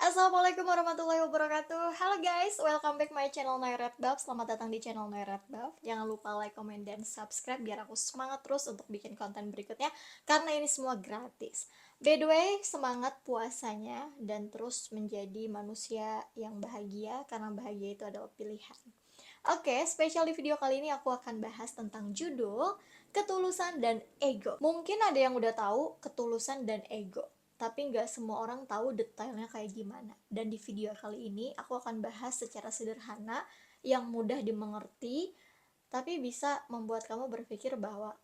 Assalamualaikum warahmatullahi wabarakatuh. Halo guys, welcome back my channel Noiredbab. Selamat datang di channel Noiredbab. Jangan lupa like, comment, dan subscribe biar aku semangat terus untuk bikin konten berikutnya karena ini semua gratis. By the way, semangat puasanya dan terus menjadi manusia yang bahagia karena bahagia itu adalah pilihan. Oke, spesial di video kali ini aku akan bahas tentang judul ketulusan dan ego. Mungkin ada yang udah tahu ketulusan dan ego, tapi nggak semua orang tahu detailnya kayak gimana. Dan di video kali ini aku akan bahas secara sederhana yang mudah dimengerti, tapi bisa membuat kamu berpikir bahwa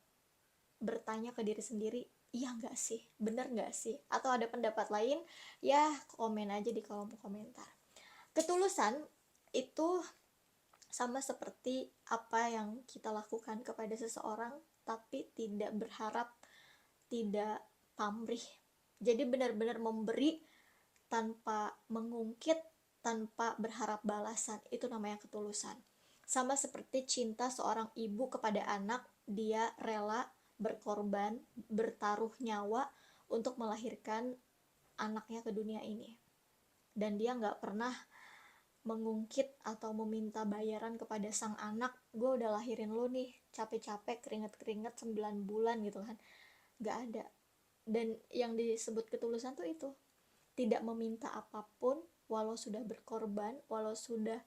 bertanya ke diri sendiri, iya nggak sih? Bener nggak sih? Atau ada pendapat lain? Ya, komen aja di kolom komentar. Ketulusan itu sama seperti apa yang kita lakukan kepada seseorang, tapi tidak berharap, tidak pamrih. Jadi benar-benar memberi tanpa mengungkit, tanpa berharap balasan. Itu namanya ketulusan. Sama seperti cinta seorang ibu kepada anak, dia rela berkorban, bertaruh nyawa untuk melahirkan anaknya ke dunia ini. Dan dia nggak pernah mengungkit atau meminta bayaran kepada sang anak, gue udah lahirin lo nih, capek-capek, keringet-keringet 9 bulan gitu kan. Gak ada. Dan yang disebut ketulusan tuh itu, tidak meminta apapun, walau sudah berkorban, walau sudah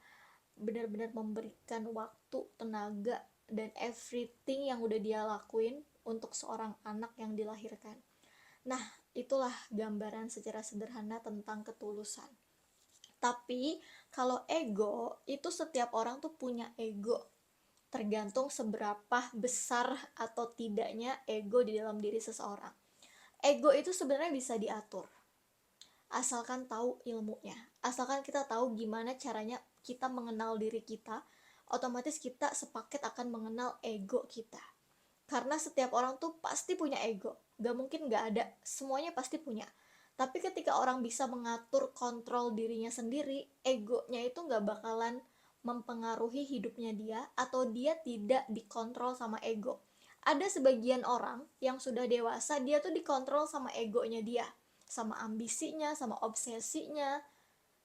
benar-benar memberikan waktu, tenaga, dan everything yang udah dia lakuin untuk seorang anak yang dilahirkan. Nah, itulah gambaran secara sederhana tentang ketulusan. Tapi kalau ego, itu setiap orang tuh punya ego. Tergantung seberapa besar atau tidaknya ego di dalam diri seseorang. Ego itu sebenarnya bisa diatur, asalkan tahu ilmunya. Asalkan kita tahu gimana caranya kita mengenal diri kita, otomatis kita sepaket akan mengenal ego kita. Karena setiap orang tuh pasti punya ego, gak mungkin gak ada, semuanya pasti punya. Tapi ketika orang bisa mengatur kontrol dirinya sendiri, egonya itu gak bakalan mempengaruhi hidupnya dia, atau dia tidak dikontrol sama ego. Ada sebagian orang yang sudah dewasa, dia tuh dikontrol sama egonya dia, sama ambisinya, sama obsesinya,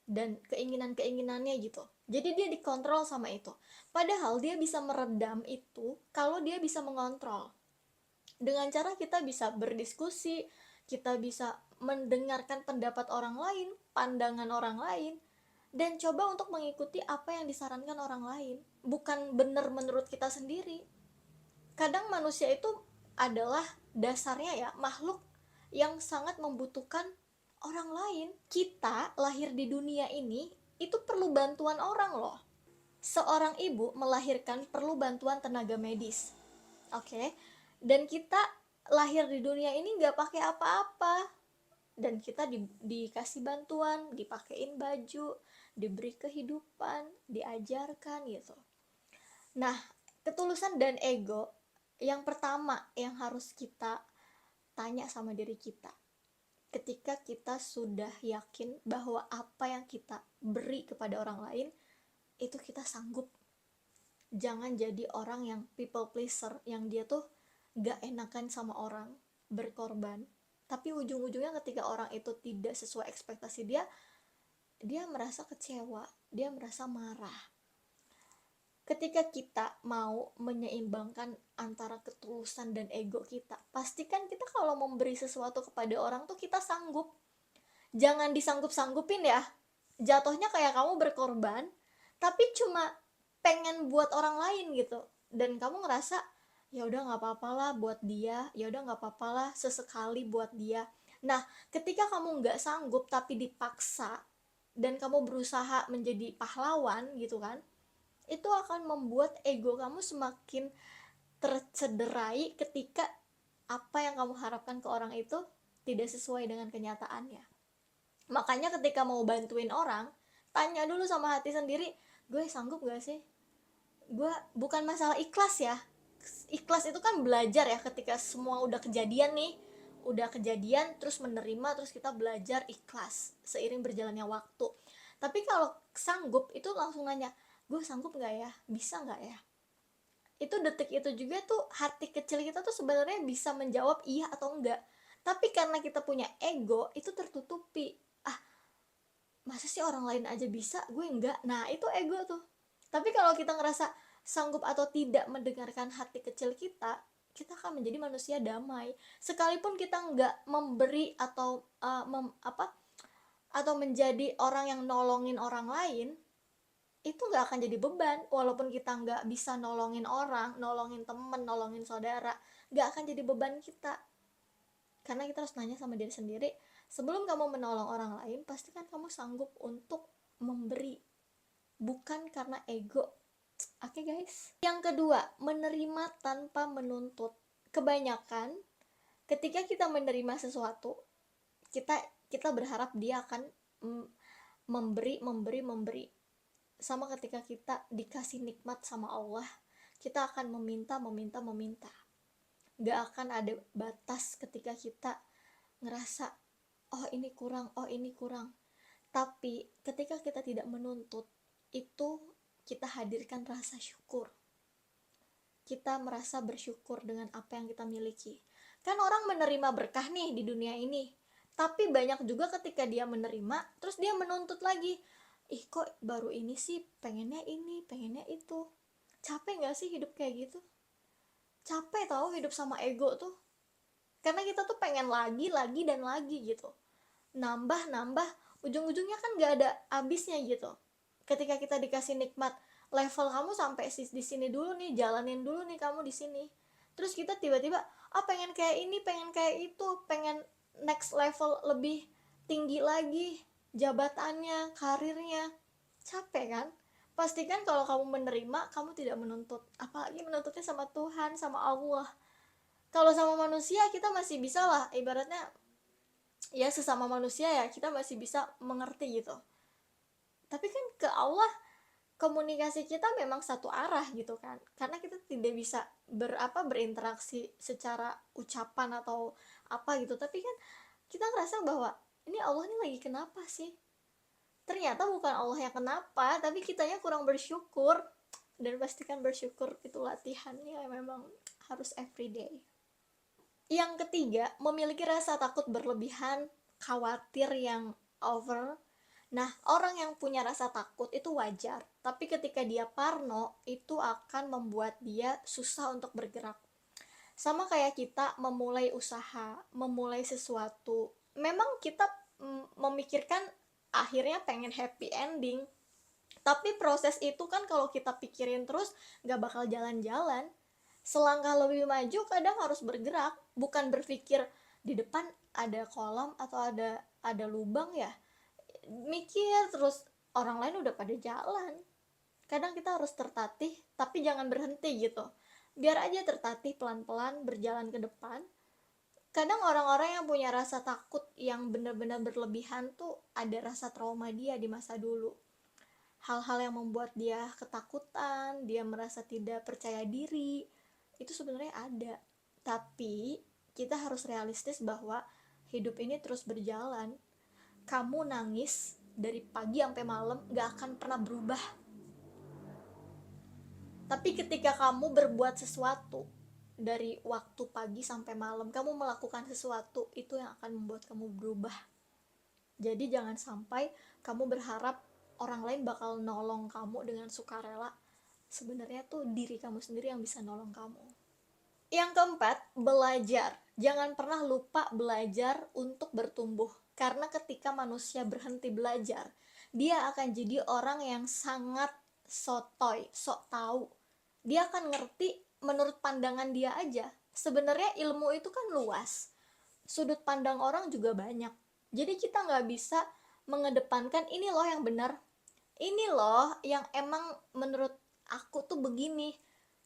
dan keinginan-keinginannya gitu. Jadi dia dikontrol sama itu. Padahal dia bisa meredam itu kalau dia bisa mengontrol. Dengan cara kita bisa berdiskusi, kita bisa mendengarkan pendapat orang lain, pandangan orang lain, dan coba untuk mengikuti apa yang disarankan orang lain, bukan benar menurut kita sendiri. Kadang manusia itu adalah dasarnya ya makhluk yang sangat membutuhkan orang lain. Kita lahir di dunia ini itu perlu bantuan orang loh. Seorang ibu melahirkan perlu bantuan tenaga medis, oke? Dan kita lahir di dunia ini nggak pakai apa-apa, dan kita dikasih bantuan, dipakein baju, diberi kehidupan, diajarkan gitu. Nah, ketulusan dan ego yang pertama yang harus kita tanya sama diri kita, ketika kita sudah yakin bahwa apa yang kita beri kepada orang lain itu kita sanggup. Jangan jadi orang yang people pleaser, yang dia tuh gak enakan sama orang, berkorban, tapi ujung-ujungnya ketika orang itu tidak sesuai ekspektasi dia, dia merasa kecewa, dia merasa marah. Ketika kita mau menyeimbangkan antara ketulusan dan ego kita, pastikan kita kalau memberi sesuatu kepada orang tuh kita sanggup. Jangan disanggup-sanggupin ya. Jatuhnya kayak kamu berkorban, tapi cuma pengen buat orang lain gitu. Dan kamu ngerasa, ya udah nggak apa-apa lah buat dia, ya udah nggak apa-apa lah sesekali buat dia. Nah, ketika kamu nggak sanggup tapi dipaksa, dan kamu berusaha menjadi pahlawan gitu kan, itu akan membuat ego kamu semakin tercederai ketika apa yang kamu harapkan ke orang itu tidak sesuai dengan kenyataannya. Makanya ketika mau bantuin orang, tanya dulu sama hati sendiri, gue sanggup gak sih? Gue bukan masalah ikhlas ya. Ikhlas itu kan belajar ya, ketika semua udah kejadian nih, udah kejadian terus menerima, terus kita belajar ikhlas seiring berjalannya waktu. Tapi kalau sanggup itu langsung nanya, gue sanggup gak ya? Bisa gak ya? Itu detik itu juga tuh hati kecil kita tuh sebenarnya bisa menjawab iya atau enggak. Tapi karena kita punya ego, itu tertutupi. Ah, masa sih orang lain aja bisa, gue enggak. Nah itu ego tuh. Tapi kalau kita ngerasa sanggup atau tidak mendengarkan hati kecil kita akan menjadi manusia damai. Sekalipun kita enggak memberi atau atau menjadi orang yang nolongin orang lain, itu nggak akan jadi beban. Walaupun kita nggak bisa nolongin orang, nolongin temen, nolongin saudara, nggak akan jadi beban kita. Karena kita harus nanya sama diri sendiri, sebelum kamu menolong orang lain, pastikan kamu sanggup untuk memberi, bukan karena ego. Oke guys. Yang kedua, menerima tanpa menuntut. Kebanyakan ketika kita menerima sesuatu, kita kita berharap dia akan memberi, memberi, memberi. Sama ketika kita dikasih nikmat sama Allah, kita akan meminta, meminta, meminta. Gak akan ada batas ketika kita ngerasa, oh ini kurang, oh ini kurang. Tapi ketika kita tidak menuntut, itu kita hadirkan rasa syukur. Kita merasa bersyukur dengan apa yang kita miliki. Kan orang menerima berkah nih di dunia ini, tapi banyak juga ketika dia menerima, terus dia menuntut lagi. Ih kok baru ini sih, pengennya ini, pengennya itu. Capek gak sih hidup kayak gitu? Capek tau hidup sama ego tuh. Karena kita tuh pengen lagi, lagi, dan lagi gitu. Nambah, nambah, ujung-ujungnya kan gak ada habisnya gitu. Ketika kita dikasih nikmat, level kamu sampai di sini dulu nih, jalanin dulu nih kamu di sini. Terus kita tiba-tiba, pengen kayak ini, pengen kayak itu, pengen next level lebih tinggi lagi, jabatannya, karirnya. Capek kan? Pastikan kalau kamu menerima, kamu tidak menuntut. Apalagi menuntutnya sama Tuhan, sama Allah. Kalau sama manusia kita masih bisa lah, ibaratnya ya sesama manusia ya kita masih bisa mengerti gitu. Tapi kan ke Allah komunikasi kita memang satu arah gitu kan, karena kita tidak bisa berinteraksi secara ucapan atau apa gitu. Tapi kan kita ngerasa bahwa ini Allah ini lagi kenapa sih, ternyata bukan Allah yang kenapa, tapi kitanya kurang bersyukur. Dan pastikan bersyukur itu latihannya memang harus everyday. Yang ketiga, memiliki rasa takut berlebihan, khawatir yang over. Nah, orang yang punya rasa takut itu wajar, tapi ketika dia parno, itu akan membuat dia susah untuk bergerak. Sama kayak kita memulai usaha, memulai sesuatu. Memang kita memikirkan akhirnya pengen happy ending, tapi proses itu kan kalau kita pikirin terus gak bakal jalan-jalan. Selangkah lebih maju kadang harus bergerak, bukan berpikir di depan ada kolam atau ada lubang ya, mikir terus orang lain udah pada jalan. Kadang kita harus tertatih, tapi jangan berhenti gitu, biar aja tertatih pelan-pelan berjalan ke depan. Kadang orang-orang yang punya rasa takut yang benar-benar berlebihan tuh ada rasa trauma dia di masa dulu, hal-hal yang membuat dia ketakutan, dia merasa tidak percaya diri, itu sebenarnya ada. Tapi kita harus realistis bahwa hidup ini terus berjalan. Kamu nangis dari pagi sampai malam gak akan pernah berubah. Tapi ketika kamu berbuat sesuatu dari waktu pagi sampai malam, kamu melakukan sesuatu, itu yang akan membuat kamu berubah. Jadi jangan sampai kamu berharap orang lain bakal nolong kamu dengan sukarela. Sebenarnya tuh diri kamu sendiri yang bisa nolong kamu. Yang keempat, belajar. Jangan pernah lupa belajar untuk bertumbuh. Karena ketika manusia berhenti belajar, dia akan jadi orang yang sangat sotoy, sok tahu. Dia akan ngerti menurut pandangan dia aja. Sebenarnya ilmu itu kan luas, sudut pandang orang juga banyak. Jadi kita nggak bisa mengedepankan ini loh yang benar, ini loh yang emang menurut aku tuh begini.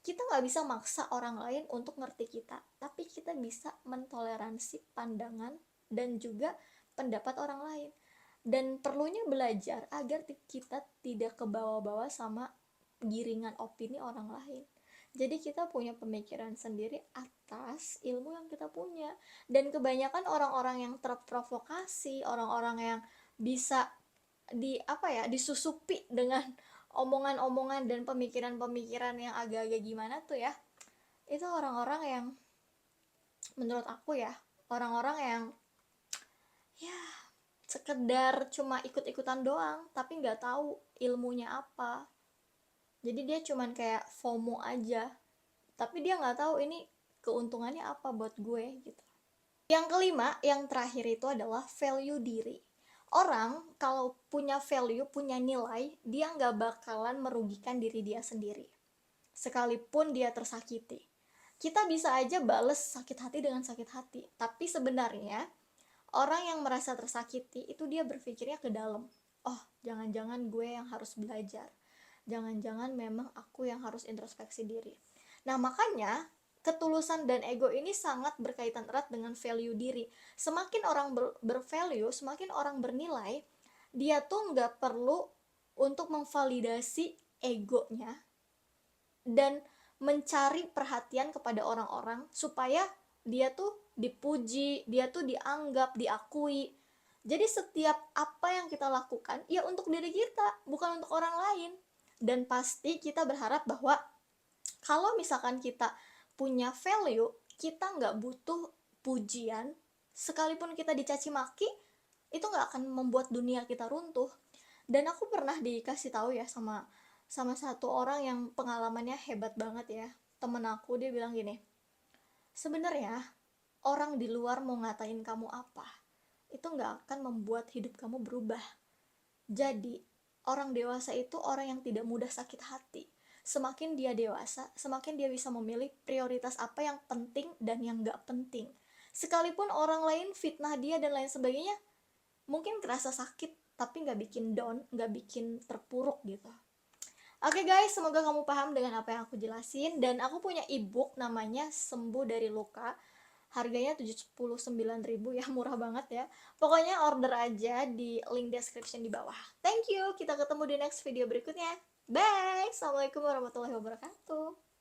Kita nggak bisa maksa orang lain untuk ngerti kita, tapi kita bisa mentoleransi pandangan dan juga pendapat orang lain. Dan perlunya belajar agar kita tidak kebawa-bawa sama giringan opini orang lain. Jadi kita punya pemikiran sendiri atas ilmu yang kita punya. Dan kebanyakan orang-orang yang terprovokasi, orang-orang yang bisa disusupi dengan omongan-omongan dan pemikiran-pemikiran yang agak-agak gimana tuh ya, itu orang-orang yang menurut aku ya, orang-orang yang ya sekedar cuma ikut-ikutan doang, tapi nggak tahu ilmunya apa. Jadi dia cuman kayak FOMO aja, tapi dia nggak tahu ini keuntungannya apa buat gue gitu. Yang kelima, yang terakhir itu adalah value diri. Orang kalau punya value, punya nilai, dia nggak bakalan merugikan diri dia sendiri. Sekalipun dia tersakiti. Kita bisa aja bales sakit hati dengan sakit hati. Tapi sebenarnya, orang yang merasa tersakiti, itu dia berpikirnya ke dalam. Oh, jangan-jangan gue yang harus belajar. Jangan-jangan memang aku yang harus introspeksi diri. Nah, makanya ketulusan dan ego ini sangat berkaitan erat dengan value diri. Semakin orang bervalue, semakin orang bernilai, dia tuh nggak perlu untuk memvalidasi egonya dan mencari perhatian kepada orang-orang supaya dia tuh dipuji, dia tuh dianggap, diakui. Jadi setiap apa yang kita lakukan ya untuk diri kita, bukan untuk orang lain. Dan pasti kita berharap bahwa kalau misalkan kita punya value, kita nggak butuh pujian, sekalipun kita dicaci maki, itu nggak akan membuat dunia kita runtuh. Dan aku pernah dikasih tahu ya sama satu orang yang pengalamannya hebat banget ya, temen aku. Dia bilang gini, sebenarnya orang di luar mau ngatain kamu apa, itu nggak akan membuat hidup kamu berubah. Jadi orang dewasa itu orang yang tidak mudah sakit hati. Semakin dia dewasa, semakin dia bisa memilih prioritas apa yang penting dan yang gak penting. Sekalipun orang lain fitnah dia dan lain sebagainya, mungkin kerasa sakit, tapi gak bikin down, gak bikin terpuruk gitu. Oke guys, semoga kamu paham dengan apa yang aku jelasin. Dan aku punya ebook namanya Sembuh dari Luka. Harganya 79.000 ya, murah banget ya. Pokoknya order aja di link description di bawah. Thank you, kita ketemu di next video berikutnya. Bye, assalamualaikum warahmatullahi wabarakatuh.